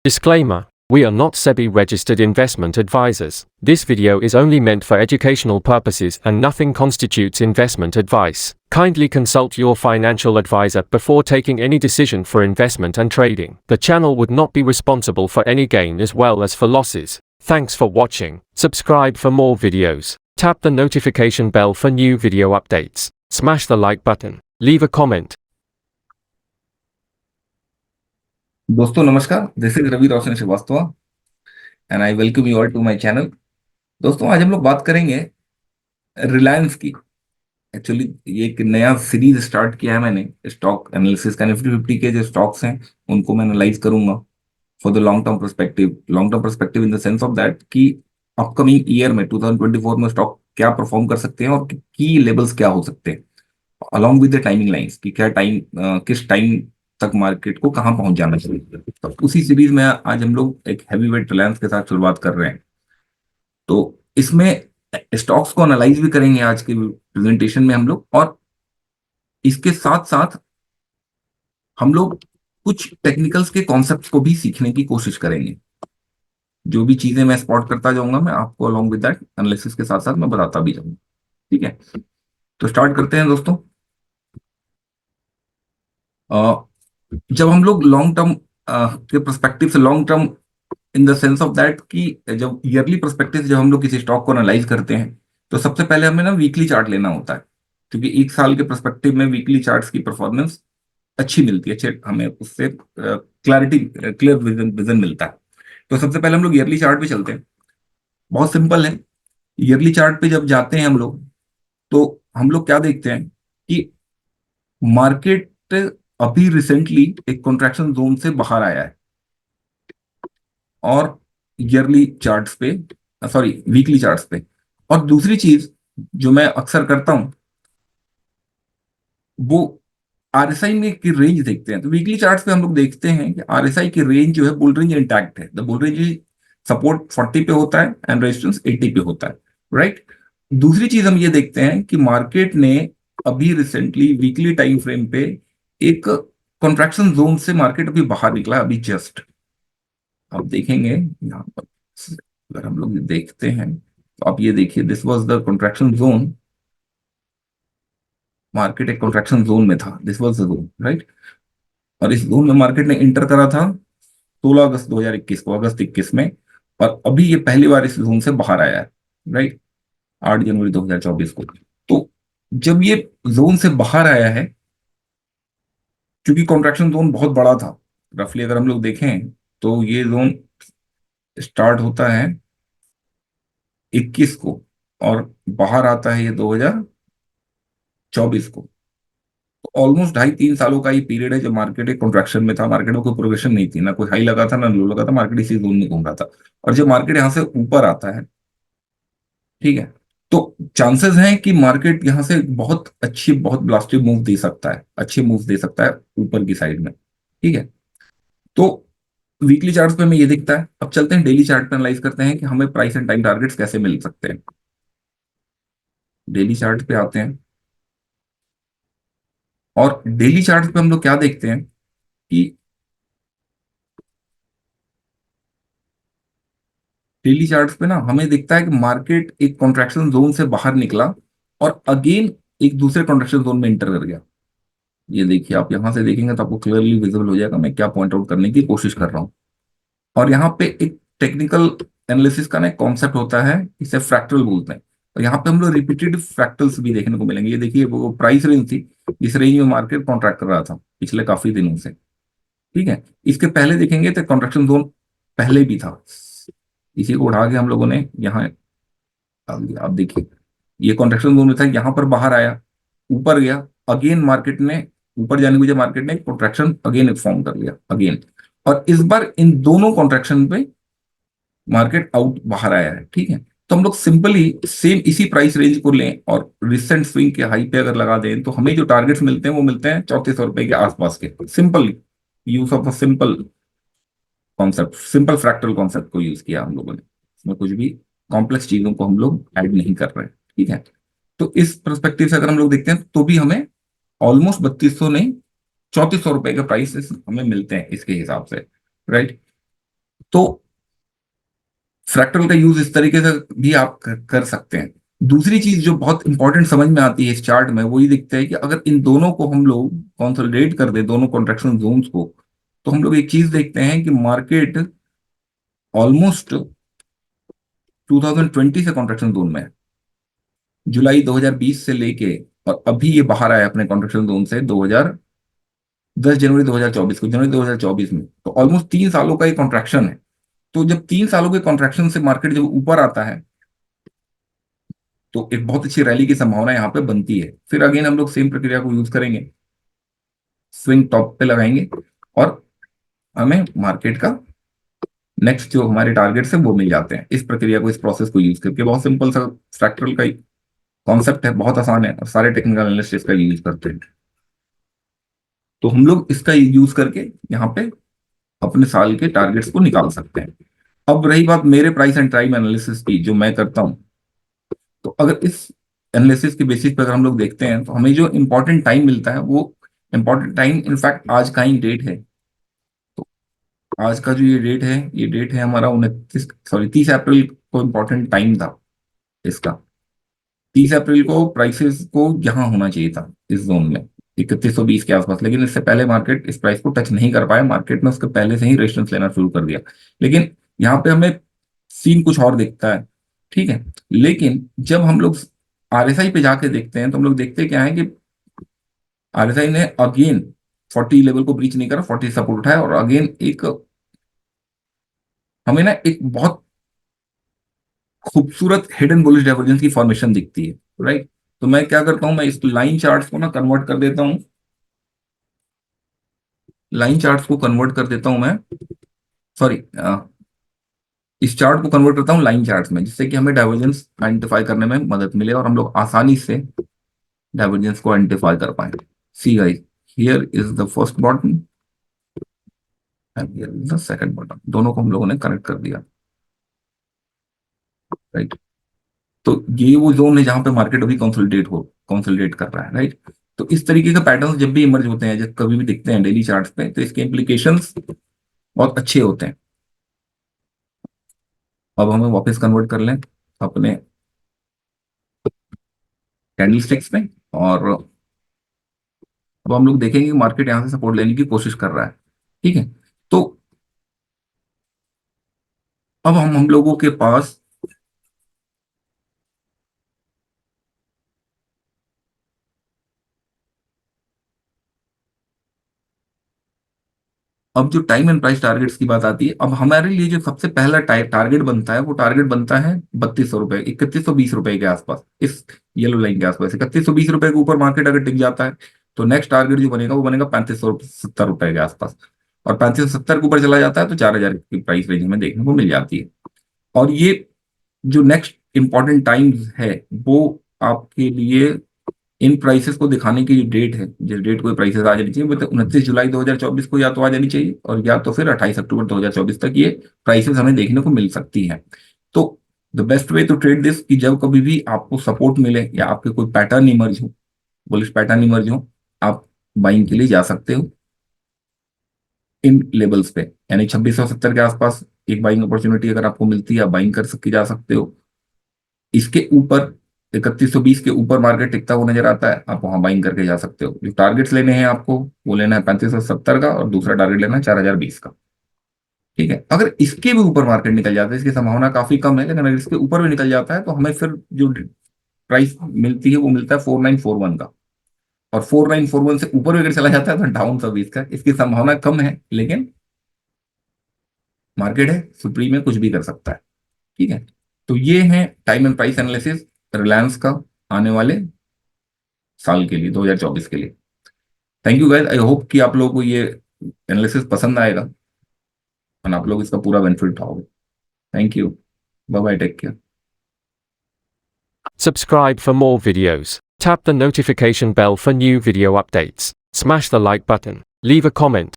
Disclaimer: we are not SEBI registered investment advisors. This video is only meant for educational purposes and nothing constitutes investment advice. Kindly consult your financial advisor before taking any decision for investment and trading. The channel would not be responsible for any gain as well as for losses. Thanks for watching. Subscribe for more videos. Tap the notification bell for new video updates. Smash the like button. Leave a comment. दोस्तों नमस्कार, this is Ravi Roshan Srivastava and I welcome you all to my channel. दोस्तों आज हम लोग बात करेंगे रिलायंस की। Actually ये एक नया सीरीज स्टार्ट किया है मैंने स्टॉक एनालिसिस का। निफ्टी 50 के जो स्टॉक्स हैं उनको मैं एनालाइज करूंगा for the long term perspective. Long term perspective in the sense of that कि अपकमिंग ईयर में 2024 में स्टॉक क्या परफॉर्म कर सकते हैं और की लेवल्स क्या हो सकते हैं, along with the timing lines कि क्या टाइम किस टाइम तक मार्केट को कहां पहुंच जाना चाहिए। तो उसी सीरीज में आज हम लोग एक हैवी वेट रिलायंस के साथ शुरुआत कर रहे हैं। तो इसमें स्टॉक्स को एनालाइज भी करेंगे आज के प्रेजेंटेशन में हम लोग, और इसके साथ साथ हम लोग कुछ टेक्निकल्स के कॉन्सेप्ट्स को भी सीखने की कोशिश करेंगे। जो भी चीजें मैं स्पॉट करता जाऊंगा मैं आपको अलॉन्ग विद दैट एनालिसिस के साथ साथ मैं बताता भी जाऊंगा। ठीक है, तो स्टार्ट करते हैं दोस्तों। जब हम लोग लॉन्ग टर्म के परस्पेक्टिव से, long term in the sense of that कि जब ईयरली परस्पेक्टिव से जब हम लोग किसी स्टॉक को एनालाइज करते हैं तो सबसे पहले हमें ना वीकली चार्ट लेना होता है, क्योंकि एक साल के परस्पेक्टिव में वीकली चार्ट्स की परफॉर्मेंस अच्छी मिलती है, अच्छे हमें उससे क्लैरिटी, क्लियर विजन विजन मिलता है। तो सबसे पहले हम लोग ईयरली चार्ट पे चलते हैं। बहुत सिंपल है। ईयरली चार्ट पे जब जाते हैं हम लोग तो हम लोग क्या देखते हैं कि मार्केट अभी रिसेंटली एक कॉन्ट्रैक्शन जोन से बाहर आया है, और ईयरली चार्ट्स पे, सॉरी वीकली चार्ट्स पे। और दूसरी चीज जो मैं अक्सर करता हूं वो आरएसआई में की रेंज देखते हैं। तो वीकली चार्ट्स पे हम लोग देखते हैं कि आरएसआई की रेंज जो है, बुल रेंज इंटैक्ट है। द बुल रेंज सपोर्ट 40 पे होता है एंड रेजिस्टेंस 80 पे होता है, राइट। दूसरी चीज हम ये देखते हैं कि मार्केट ने अभी रिसेंटली वीकली टाइम फ्रेम पे एक कॉन्ट्रैक्शन जोन से मार्केट अभी बाहर निकला है, अभी जस्ट। आप देखेंगे यहाँ पर, अगर हम लोग देखते हैं तो आप ये देखिए, this was the contraction zone. Market एक कॉन्ट्रैक्शन जोन में था, this was the zone, right. और इस जोन में मार्केट ने इंटर करा था 16 अगस्त 2021 को, अगस्त 21 में। और अभी ये पहली बार इस जोन से बाहर आया है, राइट, 8 जनवरी 2024 को। तो जब ये जोन से बाहर आया है, क्योंकि कॉन्ट्रैक्शन जोन बहुत बड़ा था, रफली अगर हम लोग देखें तो ये जोन स्टार्ट होता है 21 को और बाहर आता है ये 2024 को। तो ऑलमोस्ट 2.5-3 सालों का ये पीरियड है जब मार्केट एक कॉन्ट्रैक्शन में था। मार्केट में कोई प्रोग्रेशन नहीं थी, ना कोई हाई लगा था ना लो लगा था, मार्केट इसी जोन में घूम रहा था। और जब मार्केट यहाँ से ऊपर आता है, ठीक है, तो चांसेस हैं कि मार्केट यहाँ से बहुत अच्छी, बहुत ब्लास्टिव मूव दे सकता है, अच्छे मूव दे सकता है ऊपर की साइड में। ठीक है, तो वीकली चार्ट पे हमें ये दिखता है। अब चलते हैं डेली चार्ट पे, एनालाइज करते हैं कि हमें प्राइस एंड टाइम टारगेट्स कैसे मिल सकते हैं। डेली चार्ट पे आते हैं, और डेली चार्ट पे हम लोग क्या देखते हैं कि डेली चार्ट्स पे ना हमें दिखता है कि मार्केट एक कॉन्ट्रैक्शन जोन से बाहर निकला और अगेन एक दूसरे कॉन्ट्रैक्शन जोन में इंटर कर गया। ये देखिए, आप यहां से देखेंगे तो आपको क्लियरली विजिबल हो जाएगा मैं क्या पॉइंट आउट करने की कोशिश कर रहा हूँ। और यहाँ पे एक टेक्निकल एनालिसिस का ना कॉन्सेप्ट होता है, इसे फ्रैक्टल बोलते हैं। और यहाँ पे हम लोग रिपीटेड फ्रैक्टल्स भी देखने को मिलेंगे। ये देखिए, वो प्राइस रेंज थी जिस रेंज में मार्केट कॉन्ट्रैक्ट कर रहा था पिछले काफी दिनों से। ठीक है, इसके पहले देखेंगे तो कॉन्ट्रैक्शन जोन पहले भी था, इसी को उठा के हम लोगों ने यहाँ डाल दिया। आप देखिए, ये कॉन्ट्रैक्शन जोन में था, यहाँ पर बाहर आया, ऊपर गया, अगेन मार्केट ने ऊपर जाने की वजह मार्केट ने कॉन्ट्रैक्शन अगेन फॉर्म कर लिया अगेन। और इस बार इन दोनों कॉन्ट्रैक्शन पे मार्केट आउट बाहर आया है। ठीक है, तो हम लोग सिंपली सेम इसी प्राइस रेंज को लें और रिसेंट स्विंग के हाई पे अगर लगा दें तो हमें जो टारगेट्स मिलते हैं वो मिलते हैं 3400 रुपए के आसपास के। Simple use of a simple concept, simple fractal concept को यूज किया हम लोगों ने। इसमें कुछ भी कॉम्प्लेक्स चीजों को हम लोग ऐड नहीं कर रहे हैं। ठीक है, तो इस परस्पेक्टिव से अगर हम लोग देखते हैं तो भी हमें ऑलमोस्ट 3200 नहीं, 3400 रुपए के प्राइस हमें मिलते हैं इसके हिसाब से, राइट। तो फ्रैक्टल का यूज इस तरीके से भी आप कर सकते हैं। दूसरी चीज जो बहुत इंपॉर्टेंट समझ में आती है इस चार्ट में, वो ये दिखता है कि अगर इन दोनों को हम लोग कंसोलिडेट कर दे, दोनों कॉन्ट्रैक्शन जोन्स को, तो हम लोग एक चीज देखते हैं कि मार्केट ऑलमोस्ट 2020 से कॉन्ट्रैक्शन जोन में है। जुलाई 2020 से लेके और अभी ये बाहर आया अपने कॉन्ट्रैक्शन जोन से 10 जनवरी 2024 को, जनवरी 2024 में, तो ऑलमोस्ट 3 सालों का ये कॉन्ट्रैक्शन है। तो जब 3 सालों के कॉन्ट्रैक्शन से मार्केट जब ऊपर आता है, तो एक बहुत अच्छी रैली की संभावना यहाँ पे बनती है। फिर अगेन हम लोग सेम प्रक्रिया को यूज करेंगे, स्विंग टॉप पे लगाएंगे और हमें मार्केट का नेक्स्ट जो हमारे टारगेट्स है वो मिल जाते हैं। इस प्रक्रिया को, इस प्रोसेस को यूज करके, बहुत सिंपल सा फ्रैक्टल का कॉन्सेप्ट है, बहुत आसान है और सारे टेक्निकल एनालिस्ट इसका यूज करते हैं। तो हम लोग इसका यूज करके यहाँ पे अपने साल के टारगेट्स को निकाल सकते हैं। अब रही बात मेरे प्राइस एंड टाइम एनालिसिस की, जो मैं करता हूं, तो अगर इस एनालिसिस के बेसिस पर अगर हम लोग देखते हैं, तो हमें जो इंपॉर्टेंट टाइम मिलता है, वो इंपॉर्टेंट टाइम इनफैक्ट आज का ही डेट है। तो आज का जो ये डेट है हमारा 30 अप्रैल को इंपॉर्टेंट टाइम था इसका। 30 अप्रैल को प्राइसेस को यहाँ होना चाहिए था इस जोन में 3120 के आसपास, लेकिन इससे पहले मार्केट इस प्राइस को टच नहीं कर पाया। मार्केट ने उसके पहले से ही रेजिस्टेंस लेना शुरू कर दिया, लेकिन यहाँ पे हमें सीन कुछ और दिखता है, ठीक है। लेकिन जब हम लोग आरएसआई पे जाके देखते हैं, तो हम लोग देखते क्या है कि आरएसआई ने अगेन 40 लेवल को ब्रीच नहीं करा, 40 सपोर्ट उठाया और अगेन एक हमें ना एक बहुत खूबसूरत हिडन बुलिश डाइवर्जेंस की फॉर्मेशन दिखती है, राइट। तो मैं क्या करता हूं, मैं इस लाइन चार्ट्स को ना कन्वर्ट कर देता हूं, लाइन चार्ट्स को कन्वर्ट कर देता हूं मैं, सॉरी, इस चार्ट को कन्वर्ट करता हूं लाइन चार्ट्स में, जिससे कि हमें डाइवर्जेंस आइडेंटिफाई करने में मदद मिले और हम लोग आसानी से डाइवर्जेंस को आइडेंटिफाई कर पाए। See guys, here is the first bottom and here is the second bottom, दोनों को हम लोगों ने कनेक्ट कर दिया, राइट। तो ये वो जोन है जहां पे मार्केट अभी कंसोलिडेट कर रहा है, राइट। तो इस तरीके का पैटर्न जब भी इमर्ज होते हैं, जब कभी भी दिखते हैं डेली चार्ट्स पे, तो इसके इम्प्लीकेशंस बहुत अच्छे होते हैं। अब हमें वापस कन्वर्ट कर लें अपने कैंडलस्टिक्स में, और अब हम लोग देखेंगे कि मार्केट यहां से सपोर्ट लेने की कोशिश कर रहा है, ठीक है। तो अब हम लोगों के पास अब जो टाइम एंड प्राइस टारगेट्स की बात आती है, अब हमारे लिए जो सबसे पहला टारगेट बनता है, वो टारगेट बनता है 3200 रुपए, 3120 रुपए के आसपास, इस येलो लाइन के आसपास। 3120 रुपए के ऊपर मार्केट अगर टिक जाता है, तो नेक्स्ट टारगेट जो बनेगा वो बनेगा 3570 रुपए के आसपास। और 3570 के ऊपर चला जाता है तो 4000 की प्राइस रेंज हमें देखने को मिल जाती है। और ये जो नेक्स्ट इंपॉर्टेंट टाइम्स है, वो आपके लिए इन प्राइसेस को दिखाने की जो डेट है, जिस डेट को प्राइसेस आ जानी चाहिए, मतलब 29 जुलाई 2024 को या तो आ जानी चाहिए, और या तो फिर 28 अक्टूबर 2024 तक ये प्राइसेस हमें देखने को मिल सकती हैं। तो the best way to trade this, कि जब कभी भी आपको सपोर्ट मिले या आपके कोई पैटर्न इमर्ज हो, बुलिश पैटर्न इमर्ज हो, आप बाइंग के लिए जा सकते हो इन लेवल्स पे। यानी 2670 के आसपास एक बाइंग अपॉर्चुनिटी अगर आपको मिलती है, आप बाइंग कर सकते जा सकते हो। इसके ऊपर 3120 के ऊपर मार्केट टिकता हुआ नजर आता है, आप वहां बाइंग करके जा सकते हो। जो टारगेट्स लेने हैं आपको, वो लेना है 3570 का, और दूसरा टारगेट लेना है 4020 का, ठीक है। अगर इसके भी ऊपर मार्केट निकल जाता है, इसकी संभावना काफी कम है, लेकिन अगर इसके ऊपर भी निकल जाता है, तो हमें फिर जो प्राइस मिलती है वो मिलता है 4941 का। और 4941 से ऊपर भी अगर चला जाता है तो डाउन 20 का, इसकी संभावना कम है, लेकिन मार्केट है, सुप्रीम में कुछ भी कर सकता है, ठीक है। तो ये है time and price analysis Reliance का आने वाले साल के लिए, 2024 के लिए। Thank you guys, I hope कि आप लोगों को ये एनालिसिस पसंद आएगा और आप लोग इसका पूरा बेनिफिट उठाओगे। Thank you, bye bye, take care. Subscribe for more videos. Tap the notification bell for new video updates. Smash the like button. Leave a comment.